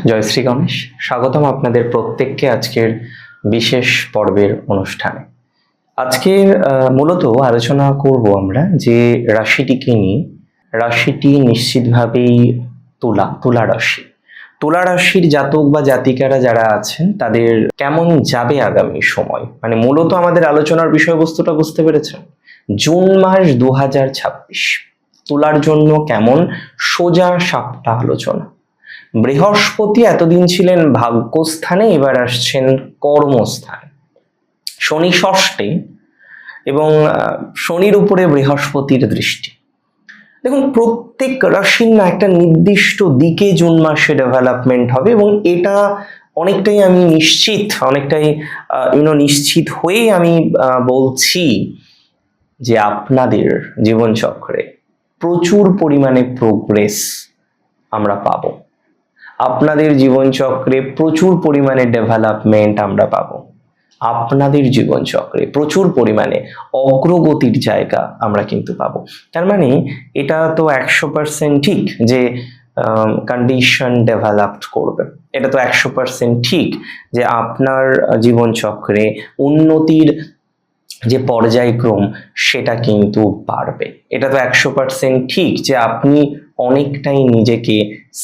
জয় শ্রী গণেশ। স্বাগতম আপনাদের প্রত্যেককে আজকের বিশেষ পর্বের অনুষ্ঠানে। আজকের মূলত আলোচনা করব আমরা যে রাশিটিকে নিয়ে। রাশিটি নিশ্চিতভাবেই তুলা রাশি। তুলা রাশির জাতক বা জাতিকারা যারা আছেন তাদের কেমন যাবে আগামী সময়, মানে মূলত আমাদের আলোচনার বিষয়বস্তুটা বুঝতে পেরেছেন। জুন মাস 2026 তুলার জন্য কেমন, সোজা সাপটা আলোচনা। বৃহস্পতি এতদিন ছিলেন ভাগ্যস্থানে, এবার আসছেন কর্মস্থানে। শনি ষষ্ঠে এবং শনির উপরে বৃহস্পতির দৃষ্টি। দেখুন, প্রত্যেক রাশির না একটা নির্দিষ্ট দিকে জুন মাসে ডেভেলপমেন্ট হবে এবং এটা অনেকটাই আমি নিশ্চিত হয়েই আমি বলছি যে আপনাদের জীবনচক্রে প্রচুর পরিমাণে প্রোগ্রেস আমরা পাবো। আপনাদের জীবনচক্রে প্রচুর পরিমাণে ডেভেলপমেন্ট আমরা পাবো। আপনাদের জীবনচক্রে প্রচুর পরিমাণে অগ্রগতির জায়গা আমরা কিন্তু পাবো। তার মানে এটা তো 100% ঠিক যে কন্ডিশন ডেভেলপড করবে। এটা তো 100% ঠিক যে আপনার জীবনচক্রে উন্নতির যে পর্যায়ক্রম সেটা কিন্তু বাড়বে। এটা তো 100% ঠিক যে আপনি অনেকটাই নিজেকে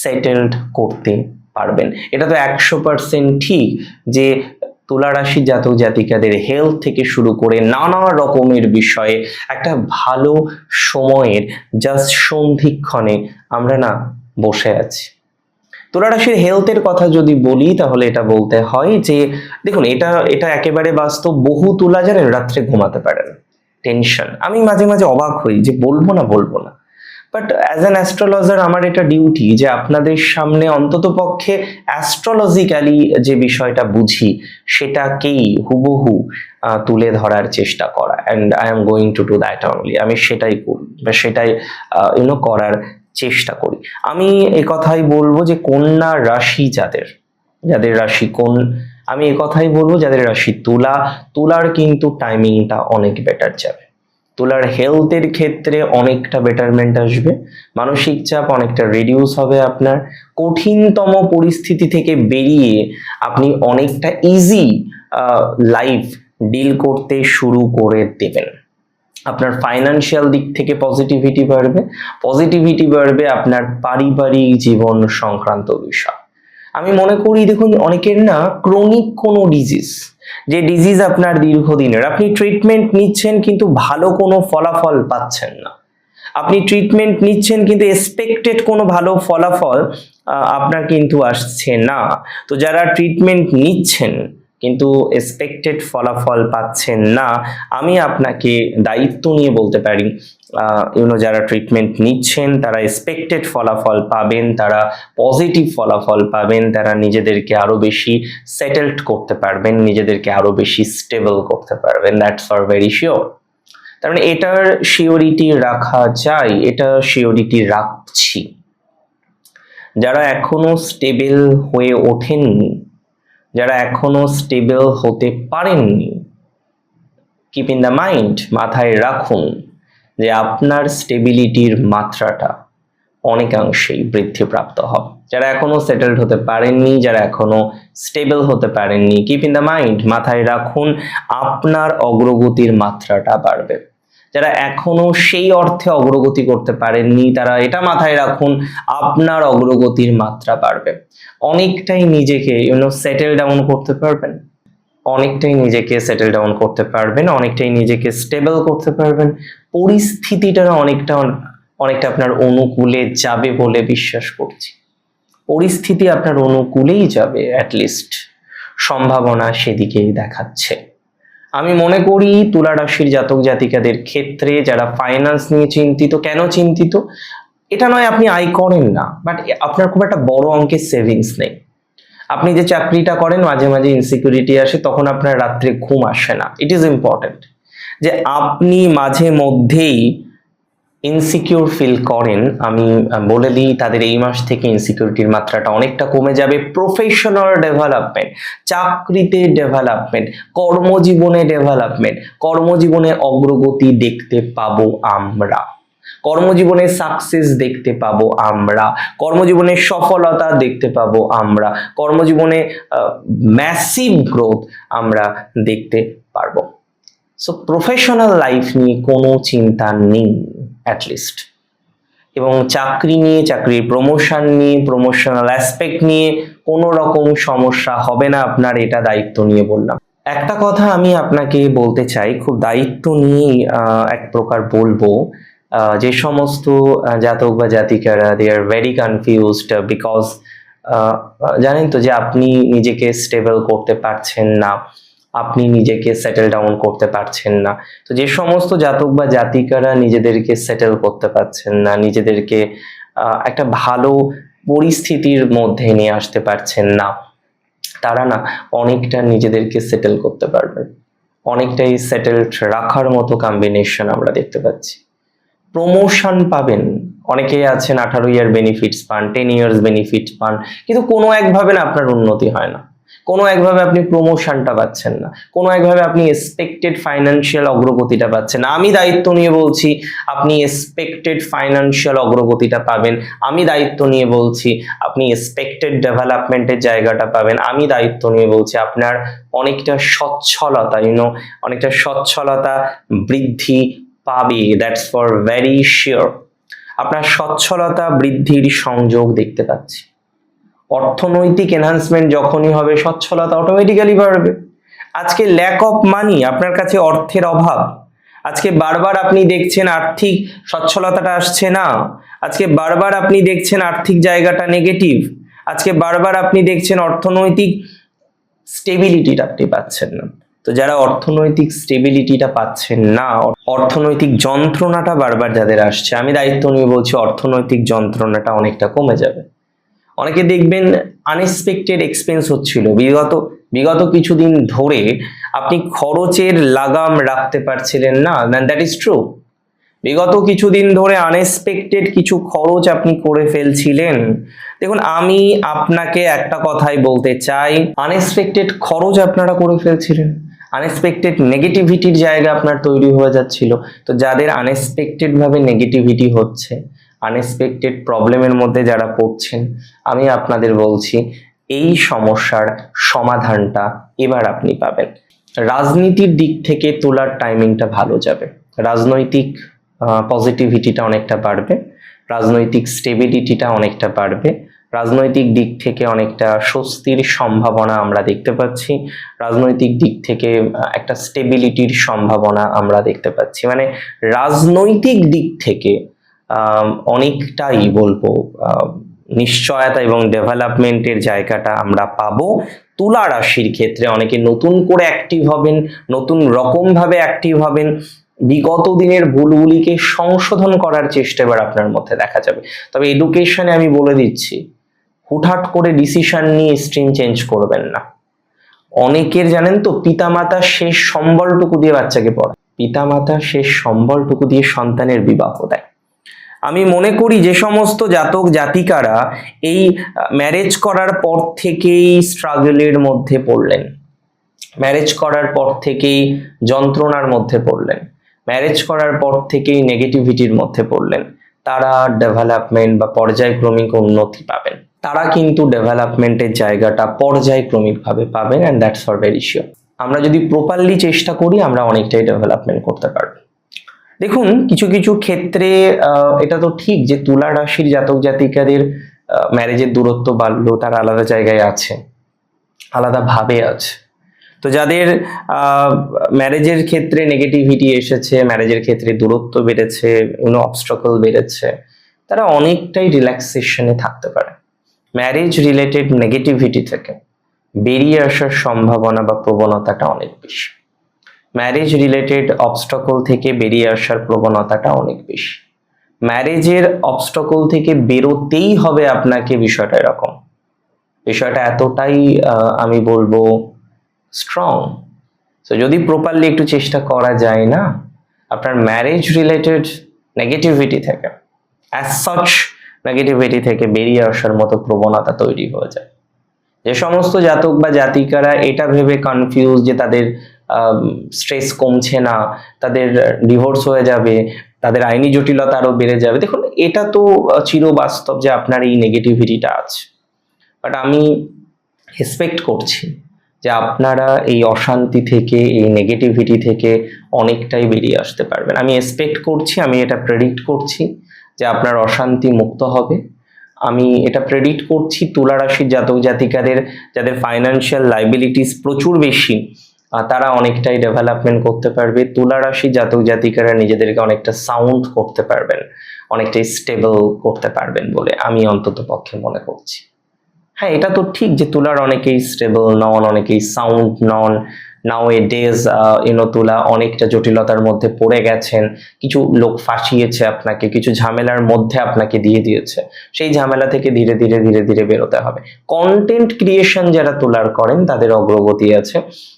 সেটেলড করতে পারবেন। এটা তো 100% ঠিক যে তুলা রাশি জাতক জাতিকাদের হেলথ থেকে শুরু করে নানা রকমের বিষয়ে একটা ভালো সময়ের জাস্ট সন্ধিক্ষণে আমরা না বসে আছি। তুলা রাশির হেলথের কথা যদি বলি তাহলে এটা বলতে হয় যে দেখুন, এটা একেবারে বাস্তব। বহু তুলা জানেন রাত্রে ঘুমাতে পারেন, টেনশন। আমি মাঝে মাঝে অবাক হই যে বলবো না, বাট অ্যাজ অ্যান অ্যাস্ট্রোলজার আমার এটা ডিউটি যে আপনাদের সামনে অন্তত পক্ষে অ্যাস্ট্রোলজিক্যালি যে বিষয়টা বুঝি সেটাকেই হুবহু তুলে ধরার চেষ্টা করা। And I am going to do that only. আমি সেটাই করি বা সেটাই করার চেষ্টা করি। আমি একথাই বলবো যে কন্যা রাশি যাদের রাশি আমি একথাই বলবো যাদের রাশি তুলার কিন্তু টাইমিংটা অনেক বেটার যাবে। তুলার হেলথের ক্ষেত্রে অনেকটা বেটারমেন্ট আসবে, মানসিক চাপ অনেকটা রিডিউস হবে, আপনার কঠিনতম পরিস্থিতি থেকে বেরিয়ে আপনি অনেকটা ইজি লাইফ ডিল করতে শুরু করে দেবেন। আপনার ফাইন্যান্সিয়াল দিক থেকে পজিটিভিটি বাড়বে আপনার পারিবারিক জীবন সংক্রান্ত বিষয়। আমি মনে করি দেখুন, অনেকের না ক্রনিক কোনো যে ডিজিজ আপনার দীর্ঘদিনের, আপনি ট্রিটমেন্ট নিচ্ছেন কিন্তু ভালো কোনো ফলাফল পাচ্ছেন না। আপনি ট্রিটমেন্ট নিচ্ছেন কিন্তু এক্সপেক্টেড কোনো ভালো ফলাফল আপনার কিন্তু আসছে না। তো যারা ট্রিটমেন্ট নিচ্ছেন কিন্তু এক্সপেক্টেড ফলাফল পাচ্ছেন না, আমি আপনাকে দায়িত্ব নিয়ে বলতে পারি যারা ট্রিটমেন্ট নিচ্ছেন তারা এক্সপেক্টেড ফলাফল পাবেন, তারা পজিটিভ ফলাফল পাবেন, তারা নিজেদেরকে আরো বেশি সেটেলড করতে পারবেন, নিজেদেরকে আরো বেশি স্টেবল করতে পারবেন। That's for very sure. তার মানে এটার শিওরিটি রাখা যায়, এটা শিওরিটি রাখছি। যারা এখনো স্টেবল হয়ে ওঠেননি, যারা এখনো স্টেবল হতে পারেননি, কিপ ইন দ্য মাইন্ড, মাথায় রাখুন যে আপনার স্টেবিলিটির মাত্রাটা অনেকাংশেই বৃদ্ধিপ্রাপ্ত হবে। যারা এখনো সেটেলড হতে পারেননি, যারা এখনো স্টেবল হতে পারেননি, কিপ ইন দ্য মাইন্ড, মাথায় রাখুন আপনার অগ্রগতির মাত্রাটা বাড়বে। যারা এখনো সেই অর্থে অগ্রগতি করতে পারেননি তারা এটা মাথায় রাখুন আপনার অগ্রগতির মাত্রা বাড়বে। অনেকটাই নিজেকে সেটেল ডাউন করতে পারবেন, অনেকটাই নিজেকে স্টেবল করতে পারবেন। পরিস্থিতিটা অনেকটা আপনার অনুকূলে যাবে বলে বিশ্বাস করছি। পরিস্থিতি আপনার অনুকূলেই যাবে, অ্যাটলিস্ট সম্ভাবনা সেদিকেই দেখাচ্ছে। আমি মনে করি তুলা রাশির জাতক জাতিকাদের ক্ষেত্রে যারা ফাইন্যান্স নিয়ে চিন্তিত, কেন চিন্তিত এটা নয় আপনি আয় করেন না, বাট আপনার খুব একটা বড় অঙ্কের সেভিংস নেই। আপনি যে চাকরিটা করেন মাঝে মাঝে ইনসিকিউরিটি আসে, তখন আপনার রাত্রে ঘুম আসে না। ইট ইজ ইম্পর্টেন্ট যে আপনি মাঝে মধ্যেই ইনসিকিউর ফিল করেন। আমি বলে দিই তাদের এই মাস থেকে ইনসিকিউরিটির মাত্রাটা অনেকটা কমে যাবে। প্রফেশনাল ডেভেলপমেন্ট, চাকরিতে ডেভেলপমেন্ট, কর্মজীবনে অগ্রগতি দেখতে পাবো আমরা। কর্মজীবনে সাকসেস দেখতে পাবো আমরা, কর্মজীবনে সফলতা দেখতে পাবো আমরা, কর্মজীবনে ম্যাসিভ গ্রোথ আমরা দেখতে পারবো। সো প্রফেশনাল লাইফ নিয়ে কোনো চিন্তা নেই অ্যাটলিস্ট, এবং চাকরি নিয়ে, চাকরির প্রমোশন নিয়ে, প্রমোশনাল অ্যাসপেক্ট নিয়ে কোনো রকম সমস্যা হবে না আপনার, এটা দায়িত্ব নিয়ে বললাম। একটা কথা আমি আপনাকে বলতে চাই, খুব দায়িত্ব নিয়ে এক প্রকার বলবো, যে সমস্ত জাতক বা জাতিকারা দে আর ভেরি কনফিউজড বিকজ জানেন তো যে আপনি নিজেকে স্টেবল করতে পারছেন না, আপনি নিজেকে সেটেল ডাউন করতে পারছেন না। তো যে সমস্ত জাতক বা জাতিকারা নিজেদেরকে সেটেল করতে পারছেন না, নিজেদেরকে একটা ভালো পরিস্থিতির মধ্যে নিয়ে আসতে পারছেন না, তারা না অনেকটা নিজেদেরকে সেটেল করতে পারবেন, অনেকটাই সেটেলড রাখার মতো কম্বিনেশন আমরা দেখতে পাচ্ছি। প্রমোশন পাবেন, অনেকেই আছেন 18 ইয়ার বেনিফিটস পান, 10 ইয়ার্স বেনিফিট পান, কিন্তু কোনো একভাবে না আপনার উন্নতি হয় না, কোনো একভাবে আপনি প্রমোশনটা পাচ্ছেন না, কোনো একভাবে আপনি এক্সপেক্টেড ফাইন্যান্সিয়াল অগ্রগতিটা পাচ্ছেন না। আমি দায়িত্ব নিয়ে বলছি আপনি এক্সপেক্টেড ফাইন্যান্সিয়াল অগ্রগতিটা পাবেন, আমি দায়িত্ব নিয়ে বলছি আপনি এক্সপেক্টেড ডেভেলপমেন্টের জায়গাটা পাবেন, আমি দায়িত্ব নিয়ে বলছি আপনার অনেকটা সচ্ছলতা, অনেকটা সচ্ছলতা বৃদ্ধি পাবে, দ্যাটস ফর ভেরি শিওর। আপনার সচ্ছলতা বৃদ্ধির সংযোগ দেখতে পাচ্ছি। অর্থনৈতিক এনহান্সমেন্ট যখনই হবে, সচ্ছলতা অটোমেটিক্যালি বাড়বে। আজকে ল্যাক অফ মানি, আপনার কাছে অর্থের অভাব, আজকে বারবার আপনি দেখছেন আর্থিক সচ্ছলতাটা আসছে না, আজকে বারবার আপনি দেখছেন আর্থিক জায়গাটা নেগেটিভ, আজকে বারবার আপনি দেখছেন অর্থনৈতিক স্টেবিলিটিটা আপনি পাচ্ছেন না। তো যারা অর্থনৈতিক স্টেবিলিটিটা পাচ্ছেন না, অর্থনৈতিক যন্ত্রণাটা বারবার যাদের আসছে, আমি দায়িত্ব নিয়ে বলছি অর্থনৈতিক যন্ত্রণাটা অনেকটা কমে যাবে। অনেকে দেখবেন আনএক্সপেক্টেড এক্সপেন্স হচ্ছিল, বিগত কিছুদিন ধরে আপনি খরচের লাগাম রাখতে পারছিলেন না, দ্যাট ইজ ট্রু। বিগত কিছুদিন ধরে আনএক্সপেক্টেড কিছু খরচ আপনি করে ফেলছিলেন। দেখুন, আমি আপনাকে একটা কথাই বলতে চাই, আনএক্সপেক্টেড খরচ আপনারা করে ফেলছিলেন, আনএক্সপেক্টেড নেগেটিভিটির জায়গা আপনার তৈরি হয়ে যাচ্ছিল। তো যাদের আনএক্সপেক্টেড ভাবে নেগেটিভিটি হচ্ছে, আনএক্সপেক্টেড প্রবলেমের মধ্যে যারা পড়ছেন, আমি আপনাদের বলছি এই সমস্যার সমাধানটা এবার আপনি পাবেন। রাজনীতির দিক থেকে তোলার টাইমিংটা ভালো যাবে, রাজনৈতিক পজিটিভিটিটা অনেকটা বাড়বে, রাজনৈতিক স্টেবিলিটিটা অনেকটা বাড়বে, রাজনৈতিক দিক থেকে অনেকটা স্বস্তির সম্ভাবনা আমরা দেখতে পাচ্ছি, রাজনৈতিক দিক থেকে একটা স্টেবিলিটির সম্ভাবনা আমরা দেখতে পাচ্ছি। মানে রাজনৈতিক দিক থেকে অনেকটাই বলবো নিশ্চয়তা এবং ডেভেলপমেন্টের জায়গাটা আমরা পাবো। তুলা রাশির ক্ষেত্রে অনেকে নতুন করে অ্যাক্টিভ হবেন, নতুন রকম ভাবে অ্যাক্টিভ হবেন, বিগত দিনের ভুলগুলিকে সংশোধন করার চেষ্টা এবার আপনার মধ্যে দেখা যাবে। তবে এডুকেশনে আমি বলে দিচ্ছি, হুটহাট করে ডিসিশন নিয়ে স্ট্রিম চেঞ্জ করবেন না। অনেকের জানেন তো পিতামাতা শেষ সম্বলটুকু দিয়ে বাচ্চাকে পড়ায়, পিতামাতা শেষ সম্বলটুকু দিয়ে সন্তানের বিবাহ দেয়। আমি মনে করি যে সমস্ত জাতক জাতিকারা এই ম্যারেজ করার পর থেকেই স্ট্রাগলের মধ্যে পড়লেন, ম্যারেজ করার পর থেকেই যন্ত্রণার মধ্যে পড়লেন, ম্যারেজ করার পর থেকেই নেগেটিভিটির মধ্যে পড়লেন, তারা ডেভেলপমেন্ট বা পর্যায়ক্রমিক উন্নতি পাবেন। তারা কিন্তু ডেভেলপমেন্টের জায়গাটা পর্যায়ক্রমিকভাবে পাবেন, and that's for very sure. আমরা যদি প্রপারলি চেষ্টা করি, আমরা অনেকটাই ডেভেলপমেন্ট করতে পারবো। দেখুন, কিছু কিছু ক্ষেত্রে এটা তো ঠিক যে তুলা রাশির জাতক জাতিকাদের ম্যারেজের দূরত্ব বাড়লো, তারা আলাদা জায়গায় আছে, আলাদা ভাবে আছে। তো যাদের ম্যারেজের ক্ষেত্রে নেগেটিভিটি এসেছে, ম্যারেজের ক্ষেত্রে দূরত্ব বেড়েছে, অবস্ট্রাকল বেড়েছে, তারা অনেকটাই রিল্যাক্সেশনে থাকতে পারে। ম্যারেজ রিলেটেড নেগেটিভিটি থেকে বেরিয়ে আসার সম্ভাবনা বা প্রবণতাটা অনেক বেশি, ম্যারেজ রিলেটেড অবস্ট্রাকল থেকে বেরিয়ে আসার প্রবণতাটা অনেক বেশি। ম্যারেজের অবস্ট্রাকল থেকে বেরোতেই হবে আপনাকে, বিষয়টা এরকম, বিষয়টা এতটাই আমি বলবো স্ট্রং। তো যদি প্রপারলি একটু চেষ্টা করা যায় না, আপনার ম্যারেজ রিলেটেড নেগেটিভিটি থেকে, অ্যাজ সাচ নেগেটিভিটি থেকে বেরিয়ে আসার মতো প্রবণতা তৈরি হয়ে যায়। যে সমস্ত জাতক বা জাতিকারা এটা ভেবে কনফিউজ যে তাদের স্ট্রেস কমছে না, তাদের ডিভোর্স হয়ে যাবে, তাদের আইনি জটিলতা আরো বেড়ে যাবে। দেখুন, এটা তো চিরবাস্তব যে আপনার এই নেগেটিভিটিটা আছে, বাট আমি এক্সপেক্ট করছি যে আপনারা এই অশান্তি থেকে, এই নেগেটিভিটি থেকে অনেকটাই বেরিয়ে আসতে পারবেন। আমি এক্সপেক্ট করছি, আমি এটা প্রেডিক্ট করছি যে আপনার অশান্তি মুক্ত হবে। আমি এটা প্রেডিক্ট করছি তুলা রাশির জাতক জাতিকাদের যাদের ফাইন্যান্সিয়াল লাইবিলিটিস প্রচুর বেশি, তারা অনেকটাই ডেভেলপমেন্ট করতে পারবে। তুলা রাশির জাতক জাতিকারা নিজেদেরকে অনেকটা সাউন্ড করতে পারবেন, অনেকটাই স্টেবল করতে পারবেন বলে আমি অন্তত পক্ষে মনে করছি। হ্যাঁ, এটা তো ঠিক যে তুলার অনেকেই স্টেবল নন, অনেকেই সাউন্ড নন। নাও এ ডেজ তুলা অনেকটা জটিলতার মধ্যে পড়ে গেছেন, কিছু লোক ফাঁসিয়েছে আপনাকে, কিছু ঝামেলার মধ্যে আপনাকে দিয়ে দিয়েছে। সেই ঝামেলা থেকে ধীরে ধীরে ধীরে ধীরে বেরোতে হবে। কন্টেন্ট ক্রিয়েশন যারা তুলার করেন তাদের অগ্রগতি আছে।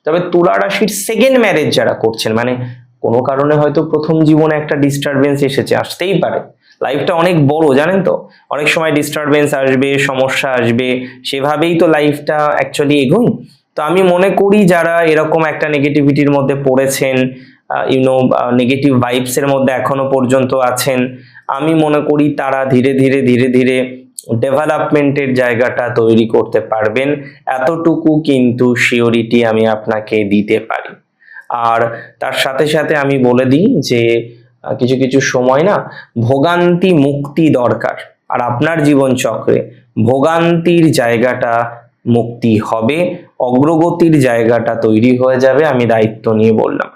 তবে তুলা রাশির সেকেন্ড ম্যারেজ যারা করছেন, মানে কোনো কারণে হয়তো প্রথম জীবনে একটা ডিস্টারবেন্স এসেছে, আসতেই পারে, লাইফটা অনেক বড় জানেন তো, অনেক সময় ডিস্টারবেন্স আসবে, সমস্যা আসবে, সেভাবেই তো লাইফটা অ্যাকচুয়ালি এগোই। তো আমি মনে করি যারা এরকম একটা নেগেটিভিটির মধ্যে পড়েছেন, নেগেটিভ ভাইবসের মধ্যে এখনো পর্যন্ত আছেন, আমি মনে করি তারা ধীরে ধীরে ধীরে ধীরে ডেভেলপমেন্টের জায়গাটা তৈরি করতে পারবেন, এতটুকু কিন্তু শিওরিটি আমি আপনাকে দিতে পারি। আর তার সাথে সাথে আমি বলে দিই যে কিছু কিছু সময় না ভোগান্তি মুক্তি দরকার, আর আপনার জীবন চক্রে ভোগান্তির জায়গাটা মুক্তি হবে, অগ্রগতির জায়গাটা তৈরি হয়ে যাবে। আমি দায়িত্ব নিয়ে বললাম।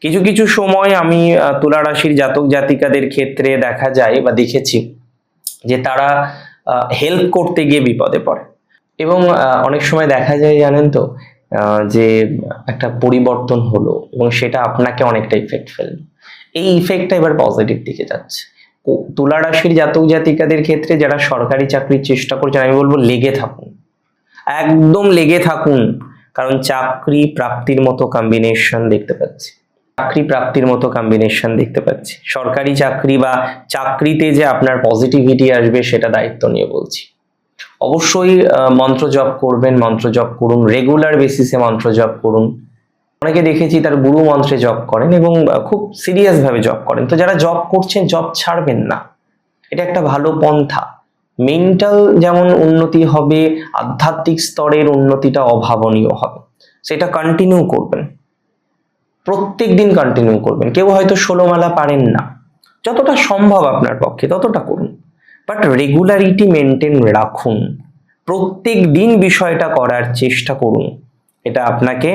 কিছু কিছু সময় আমি তুলা রাশির জাতক জাতিকাদের ক্ষেত্রে দেখা যায় বা দেখেছি যে তারা হেল্প করতে গিয়ে বিপদে পড়ে, এবং অনেক সময় দেখা যায় জানেন তো যে একটা পরিবর্তন হলো এবং সেটা আপনাকে অনেকটা ইফেক্ট ফেললো। এই ইফেক্টটা এবার পজিটিভ দিকে যাচ্ছে। তুলা রাশির জাতক জাতিকাদের ক্ষেত্রে যারা সরকারি চাকরির চেষ্টা করছেন, আমি বলবো লেগে থাকুন, একদম লেগে থাকুন, কারণ চাকরি প্রাপ্তির মতো কম্বিনেশন দেখতে পাচ্ছি, চাকরি প্রাপ্তির মতো কম্বিনেশন দেখতে পাচ্ছি। সরকারি চাকরি বা চাকরিতে যে আপনার পজিটিভিটি আসবে সেটা দায়িত্ব নিয়ে বলছি। অবশ্যই মন্ত্র জপ করবেন, মন্ত্র জপ করুন, রেগুলার বেসিসে মন্ত্র জপ করুন। অনেকে দেখেছি তার গুরু মন্ত্রে জপ করেন এবং খুব সিরিয়াস ভাবে জপ করেন। তো যারা জপ করছেন, জপ ছাড়বেন না, এটা একটা ভালো পন্থা। মেন্টাল যেমন উন্নতি হবে, আধ্যাত্মিক স্তরের উন্নতিটা অভাবনীয় হবে। সেটা কন্টিনিউ করবেন, প্রত্যেক দিন কন্টিনিউ করবেন। কেউ হয়তো 16 মালা পারেন না, যতটা সম্ভব আপনার পক্ষে ততটা করুন, বাট রেগুলারিটি মেনটেন রাখুন, প্রত্যেক দিন বিষয়টা করার চেষ্টা করুন, এটা আপনাকে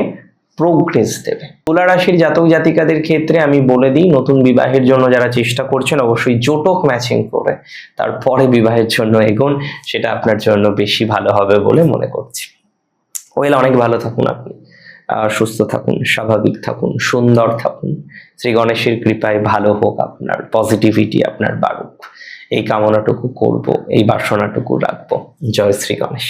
প্রোগ্রেস দেবে। তুলা রাশির জাতক জাতিকাদের ক্ষেত্রে আমি বলে দিই, নতুন বিবাহের জন্য যারা চেষ্টা করছেন অবশ্যই জোটক ম্যাচিং করে তারপরে বিবাহের জন্য এগোন, সেটা আপনার জন্য বেশি ভালো হবে বলে মনে করছি। ওয়েল, অনেক ভালো থাকুন আপনি, সুস্থ থাকুন, স্বাভাবিক থাকুন, সুন্দর থাকুন। শ্রী গণেশের কৃপায় ভালো হোক আপনার, পজিটিভিটি আপনার বাড়ুক, এই কামনাটুকু করব, এই বাসনাটুকু রাখবো। জয় শ্রী গণেশ।